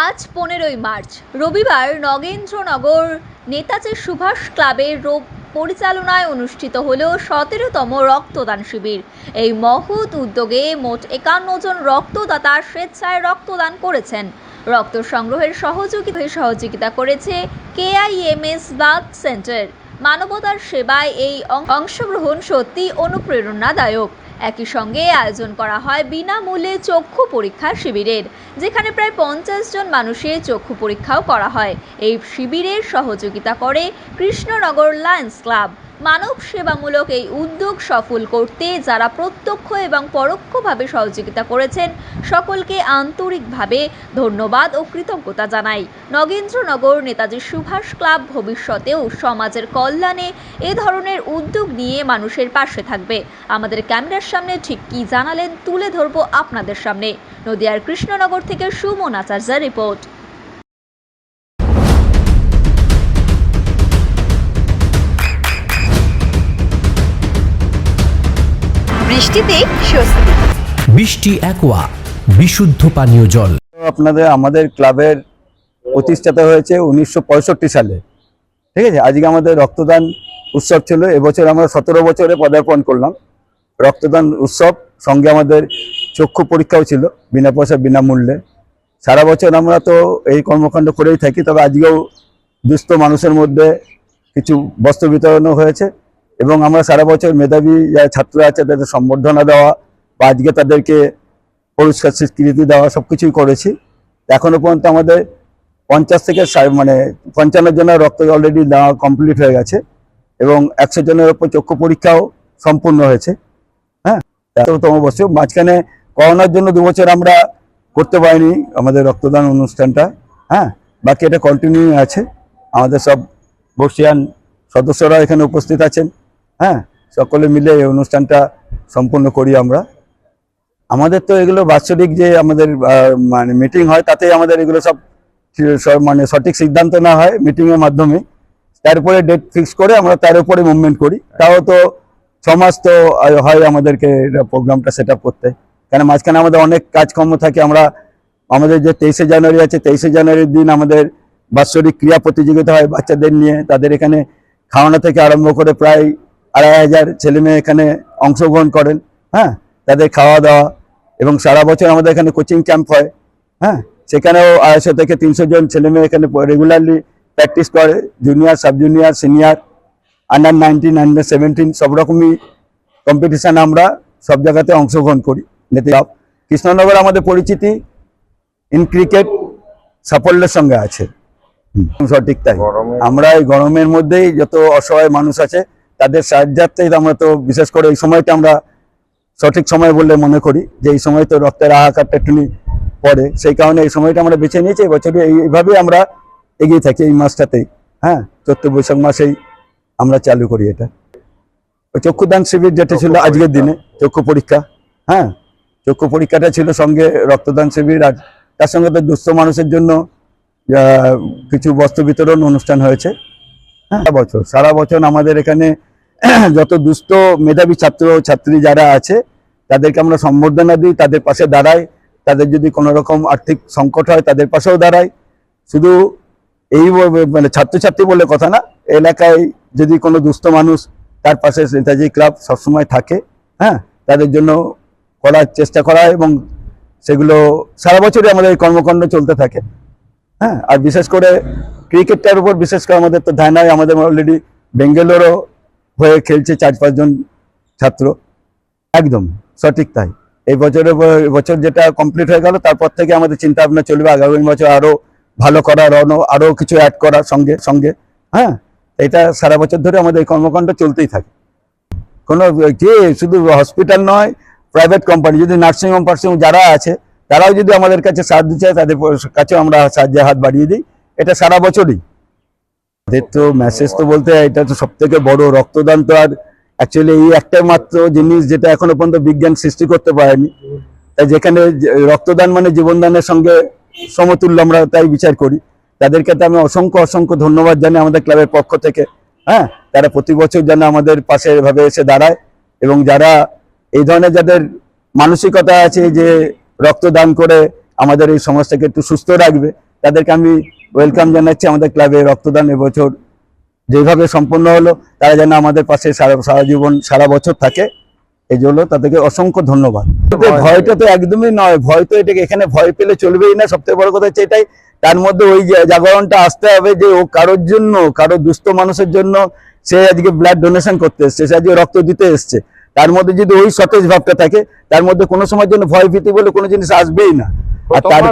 আজ 15ই মার্চ রবিবার নগেন্দ্রনগর নেতাজি সুভাষ ক্লাবের পরিচালনায় অনুষ্ঠিত হল 17তম রক্তদান শিবির। এই মহৎ উদ্যোগে মোট 51 জন রক্তদাতা স্বেচ্ছায় রক্তদান করেছেন। রক্ত সংগ্রহের সহযোগিতা করেছে কেআইএমএস ব্লাড সেন্টার। মানবতার সেবায় এই অংশগ্রহণ সত্যি অনুপ্রেরণাদায়ক। একই সঙ্গে আয়োজন করা হয় বিনামূল্যে চক্ষু পরীক্ষা শিবিরের, যেখানে প্রায় 50 জন মানুষের চক্ষু পরীক্ষাও করা হয়। এই শিবিরের সহযোগিতা করে কৃষ্ণনগর লায়ন্স ক্লাব। মানব সেবামূলক এই উদ্যোগ সফল করতে যারা প্রত্যক্ষ এবং পরোক্ষভাবে সহযোগিতা করেছেন সকলকে আন্তরিকভাবে ধন্যবাদ ও কৃতজ্ঞতা জানাই। নগেন্দ্রনগর নেতাজি সুভাষ ক্লাব ভবিষ্যতেও সমাজের কল্যাণে এ ধরনের উদ্যোগ নিয়ে মানুষের পাশে থাকবে। আমাদের ক্যামেরার সামনে ঠিক কী জানালেন তুলে ধরবো আপনাদের সামনে। নদিয়ার কৃষ্ণনগর থেকে সুমন আচার্যের রিপোর্ট। বৃষ্টিতে স্বস্তি। বৃষ্টি অ্যাকোয়া বিশুদ্ধ পানীয় জল। আমাদের ক্লাবের প্রতিষ্ঠাতা হয়েছে 1965 সালে। ঠিক আছে, আজকে আমাদের রক্তদান উৎসব ছিল। এবছর আমরা 17 বছরে পদার্পণ করলাম। রক্তদান উৎসব সঙ্গে আমাদের চক্ষু পরীক্ষাও ছিল, বিনা পয়সা বিনামূল্যে। সারা বছর আমরা তো এই কর্মকাণ্ড করেই থাকি, তবে আজকেও দুস্থ মানুষের মধ্যে কিছু বস্ত্র বিতরণও হয়েছে এবং আমরা সারা বছর মেধাবী যারা ছাত্র আছে তাদের সম্বর্ধনা দেওয়া বা আজকে তাদেরকে পুরস্কার স্বীকৃতি দেওয়া সব কিছুই করেছি। এখনো পর্যন্ত আমাদের 50 থেকে 55 জনের রক্ত অলরেডি দেওয়া কমপ্লিট হয়ে গেছে এবং 100 জনের উপর চক্ষু পরীক্ষাও সম্পূর্ণ হয়েছে। হ্যাঁ, 17তম বছর। মাঝখানে করোনার জন্য 2 বছর আমরা করতে পারিনি আমাদের রক্তদান অনুষ্ঠানটা। হ্যাঁ, বাকি এটা কন্টিনিউ আছে। আমাদের সব বর্ষিয়ান সদস্যরা এখানে উপস্থিত আছেন। হ্যাঁ, সকলে মিলে এই অনুষ্ঠানটা সম্পূর্ণ করি আমরা। আমাদের তো এগুলো বাৎসরিক যে আমাদের মিটিং হয়, তাতেই আমাদের এগুলো সব সঠিক সিদ্ধান্ত না হয় মিটিংয়ের মাধ্যমে। তার উপরে ডেট ফিক্স করে আমরা তার উপরে মুভমেন্ট করি। তাও তো 6 মাস তো হয় আমাদেরকে প্রোগ্রামটা সেট আপ করতে, কারণ মাঝখানে আমাদের অনেক কাজকর্ম থাকে। আমাদের যে 23শে জানুয়ারি আছে, 23শে জানুয়ারির দিন আমাদের বাৎসরিক ক্রীড়া প্রতিযোগিতা হয় বাচ্চাদের নিয়ে। তাদের এখানে খাওয়ানো থেকে আরম্ভ করে প্রায় 2500 ছেলেমেয়ে এখানে অংশগ্রহণ করেন। হ্যাঁ, তাদের খাওয়া দাওয়া এবং সারা বছর আমাদের এখানে কোচিং ক্যাম্প হয়। হ্যাঁ, সেখানেও 250 থেকে 300 জন ছেলেমেয়ে এখানে রেগুলারলি প্র্যাকটিস করে। Junior, sub junior, senior, under 19, under 17 সব রকমই কম্পিটিশান আমরা সব জায়গাতে অংশগ্রহণ করি। কৃষ্ণনগর আমাদের পরিচিতি ইন ক্রিকেট সাফল্যের সঙ্গে আছে। সঠিক তাই। আমরা এই গরমের মধ্যেই যত অসহায় মানুষ আছে তাদের সাহায্যার্থে আমরা তো বিশেষ করে এই সময়টা আমরা সঠিক সময় বললে মনে করি যে এই সময় তো রক্তের হাহাকারটা একটুখানি পড়ে, সেই কারণে এই সময়টা আমরা বেছে নিয়েছি। এবছরে এইভাবেই আমরা এগিয়ে থাকি এই মাসটাতেই। হ্যাঁ, চৈত্র বৈশাখ মাসেই আমরা চালু করি এটা। চক্ষুদান শিবির যেটা ছিল আজকের দিনে চক্ষু পরীক্ষা। হ্যাঁ, চক্ষু পরীক্ষাটা ছিল, সঙ্গে রক্তদান শিবির, আর তার সঙ্গে তো দুস্থ মানুষের জন্য কিছু বস্ত্র বিতরণ অনুষ্ঠান হয়েছে। হ্যাঁ, সারা বছর আমাদের এখানে যত দুস্থ মেধাবী ছাত্র ছাত্রী যারা আছে তাদেরকে আমরা সম্বর্ধনা দিই, তাদের পাশে দাঁড়াই। তাদের যদি কোনো রকম আর্থিক সংকট হয় তাদের পাশেও দাঁড়াই। শুধু এই ছাত্রছাত্রী বলে কথা না, এলাকায় যদি কোনো দুস্থ মানুষ তার পাশে নেতাজি ক্লাব সবসময় থাকে। হ্যাঁ, তাদের জন্য করার চেষ্টা করা এবং সেগুলো সারা বছরই আমাদের এই কর্মকাণ্ড চলতে থাকে। হ্যাঁ, আর বিশেষ করে ক্রিকেটটার উপর বিশেষ করে আমাদের তো ধ্যান হয়। আমাদের অলরেডি বেঙ্গালোরও হয়ে খেলছে 4-5 জন ছাত্র। একদম সঠিক তাই। এই বছর যেটা কমপ্লিট হয়ে গেল, তারপর থেকে আমাদের চিন্তা ভাবনা চলবে আগামী বছর আরো ভালো করার, আরো কিছু অ্যাড করার সঙ্গে সঙ্গে। হ্যাঁ, এটা সারা বছর ধরে আমাদের এই কর্মকাণ্ড চলতেই থাকে। কোনো যে শুধু হসপিটাল নয়, প্রাইভেট কোম্পানি, যদি নার্সিংহোম ফার্সিংহোম যারা আছে তারাও যদি আমাদের কাছে সাহায্য চায় তাদের কাছেও আমরা সাহায্যের হাত বাড়িয়ে দিই। এটা সারা বছরই। এদের তো মেসেজ তো বলতে এটা তো সব থেকে বড় রক্তদান তো আর অ্যাকচুয়ালি এই একটা মাত্র জিনিস যেটা এখনো পর্যন্ত বিজ্ঞান সৃষ্টি করতে পারেনি। তাই যেখানে রক্তদান মানে জীবনদানের সঙ্গে সমতুল্য আমরা তাই বিচার করি। তাদেরকে তো আমি অসংখ্য ধন্যবাদ জানাই আমাদের ক্লাবের পক্ষ থেকে। হ্যাঁ, তারা প্রতি বছর যেন আমাদের পাশে এভাবে এসে দাঁড়ায় এবং যারা এই ধরনের যাদের মানসিকতা আছে যে রক্তদান করে আমাদের এই সমাজটাকে একটু সুস্থ রাখবে, তাদেরকে আমি ওয়েলকাম জানাচ্ছি আমাদের ক্লাবে। রক্তদান এবছর যেভাবে সম্পন্ন হলো, তারা যেন আমাদের পাশে সারা জীবন সারা বছর থাকে, এই জন্য তাদেরকে অসংখ্য ধন্যবাদ। ভয়টা তো একদমই নয়, ভয় তো এটাকে এখানে ভয় পেলে চলবেই না। সবথেকে বড় কথা হচ্ছে এটাই, তার মধ্যে ওই জাগরণটা আসতে হবে যে ও কারোর জন্য, কারো দুস্থ মানুষের জন্য সে আজকে ব্লাড ডোনেশন করতে এসছে, সে আজকে রক্ত দিতে এসছে। তার মধ্যে যদি ওই সতেজ ভাবটা থাকে, তার মধ্যে কোনো সময়ের জন্য ভয় ভীতি বলে কোনো জিনিস আসবেই না। আর তার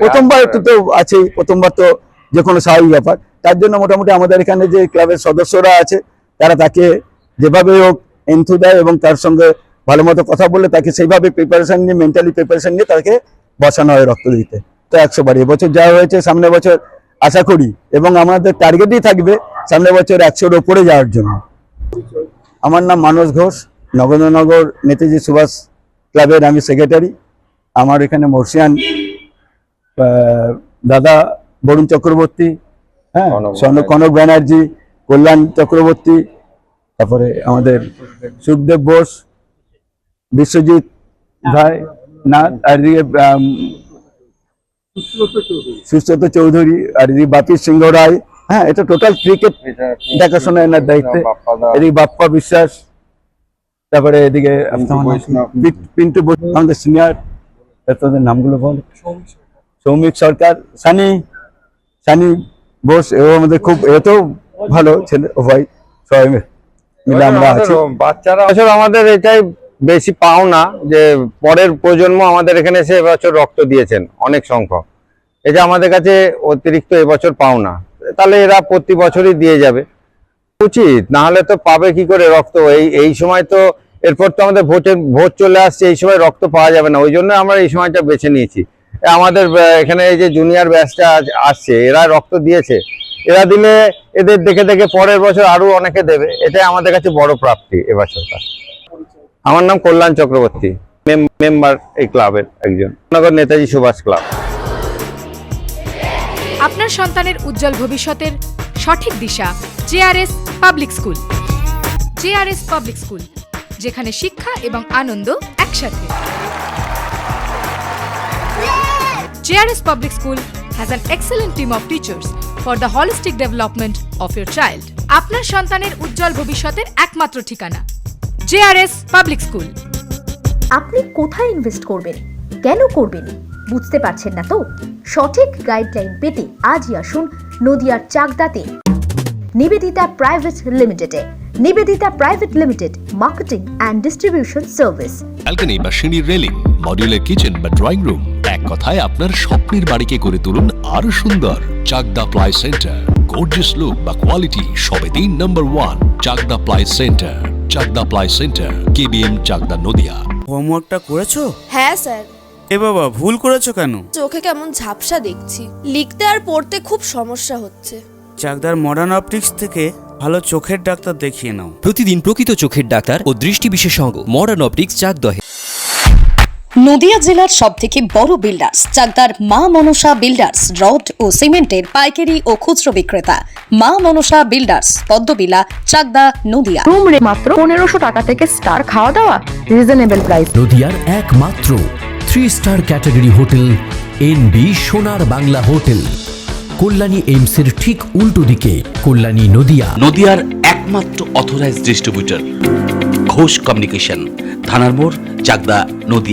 প্রথমবার তো আছেই, প্রথমবার তো যে কোনো স্বাভাবিক ব্যাপার। তার জন্য মোটামুটি আমাদের এখানে যে ক্লাবের সদস্যরা আছে, তারা তাকে যেভাবে হোক এন্থু দেয় এবং তার সঙ্গে ভালো মতো কথা বলে তাকে সেইভাবে প্রিপারেশন নিয়ে, মেন্টালি প্রিপারেশন নিয়ে তাকে বসানো হয় রক্ত দিতে। তো 100 বার এবছর যা হয়েছে, সামনে বছর আশা করি, এবং আমাদের টার্গেটই থাকবে সামনে বছর 100-র উপরে যাওয়ার জন্য। আমার নাম মানস ঘোষ, নগেন্দ্রনগর নেতাজি সুভাষ ক্লাবের আমি সেক্রেটারি। আমার এখানে মর্সিয়ান দাদা বরুণ চক্রবর্তী, হ্যাঁ, কনক ব্যানার্জি, কল্যাণ চক্রবর্তী, তারপরে আমাদের সুখদেব বোস, বিশ্বজিৎ ভাই নাথ, আর এদিকে সুব্রত চৌধুরী, আর এদিকে বাপি সিংহ রায়। হ্যাঁ, এটা টোটাল ক্রিকেট দেখাশোনা এনার দায়িত্বে। এদিকে বাপ্পা বিশ্বাস, তারপরে এদিকে পিন্টু আমাদের সিনিয়র, তাদের নামগুলো বল, সৌমিক সরকার, সানি বোস, এও আমাদের খুব এতেও ভালো ছেলে। ও ভাই সবাই মিলে আমরা আছি। বাচ্চারা বছর আমাদের এটাই বেশি পাওনা যে পরের প্রজন্ম আমাদের এখানে এসে এবছর রক্ত দিয়েছেন অনেক সংখ্যক, এটা আমাদের কাছে অতিরিক্ত এবছর পাওনা। তাহলে এরা প্রতি বছরই দিয়ে যাবে, উচিত, না হলে তো পাবে কি করে রক্ত? এই সময় তো এরপর তো আমাদের ভোট চলে আসছে, এই সময় রক্ত পাওয়া যাবে না, ওই জন্য আমরা এই সময়টা বেছে নিয়েছি। আমাদের এখানে এই যে জুনিয়র ব্যাচটা আসছে, এরা রক্ত দিয়েছে, এরা দিলে এদের দেখে দেখে পরের বছর আরো অনেকে দেবে, এটাই আমাদের কাছে বড় প্রাপ্তি এবছরটা। আমার নাম কল্যাণ চক্রবর্তী, মেম্বার এই ক্লাবের একজন, নগর নেতাজি সুভাষ ক্লাব। আপনার সন্তানের উজ্জ্বল ভবিষ্যতের সঠিক দিশা JRS public school. JRS public school, যেখানে শিক্ষা এবং আনন্দ একসাথে। JRS public school has an excellent team of teachers for the holistic development of your child. আপনার সন্তানের উজ্জ্বল ভবিষ্যতের একমাত্র ঠিকানা জেআরএস পাবলিক স্কুল। আপনি কোথায় ইনভেস্ট করবেন, কেন করবেন, বুঝতে পারছেন না তো? সঠিক গাইডলাইন পেতে আজই আসুন নদিয়ার চাকদাতে নিবেদিতা প্রাইভেট লিমিটেডে। Nivedita private limited, marketing and distribution service. Balcony বা সিঁড়ির রেলিং, মডিউলার কিচেন বা ড্রয়িং রুম, এক কথায় আপনার স্বপ্নের বাড়িকে করে তুলুন আরো সুন্দর। Chakdah ply centre, gorgeous look বা কোয়ালিটি সবে 3 number 1 Chakdah ply centre. Chakdah ply centre, KBM, Chakdah, Nadia. হোমওয়ার্কটা করেছো? হ্যাঁ স্যার। এ বাবা, ভুল করেছো কেন? চোখে কেমন ঝাপসা দেখছি, লিখতে আর পড়তে খুব সমস্যা হচ্ছে। চাকদার মডার্ন অপটিক্স থেকে ভালো চোখের ডাক্তার দেখিয়ে নাও। প্রতিদিন প্রকৃত চোখের ডাক্তার ও দৃষ্টি বিশেষজ্ঞ মডার্ন অপটিক্স, চাকদহে। নদিয়া জেলার সবথেকে বড় বিল্ডার্স চাকদার মা মনসা বিল্ডার্স, রড ও সিমেন্টের পাইকারি ও খুচরো বিক্রেতা। মা মনসা বিল্ডার্স, পদ্মবিলা, চাকদা, নদিয়া। রুম রে মাত্র 1500 টাকা থেকে স্টার, খাওয়া দাওয়া রিজনেবল প্রাইস। নদিয়ার একমাত্র 3 স্টার ক্যাটাগরি হোটেল এনবি সোনার বাংলা হোটেল, কল্যাণী এইমসের ঠিক উল্টো দিকে, কল্যাণী, নদিয়া। নদিয়ার একমাত্র অথরাইজড ডিস্ট্রিবিউটর ঘোষ কমিউনিকেশন, থানার মোড়, চাকদা, নদিয়া।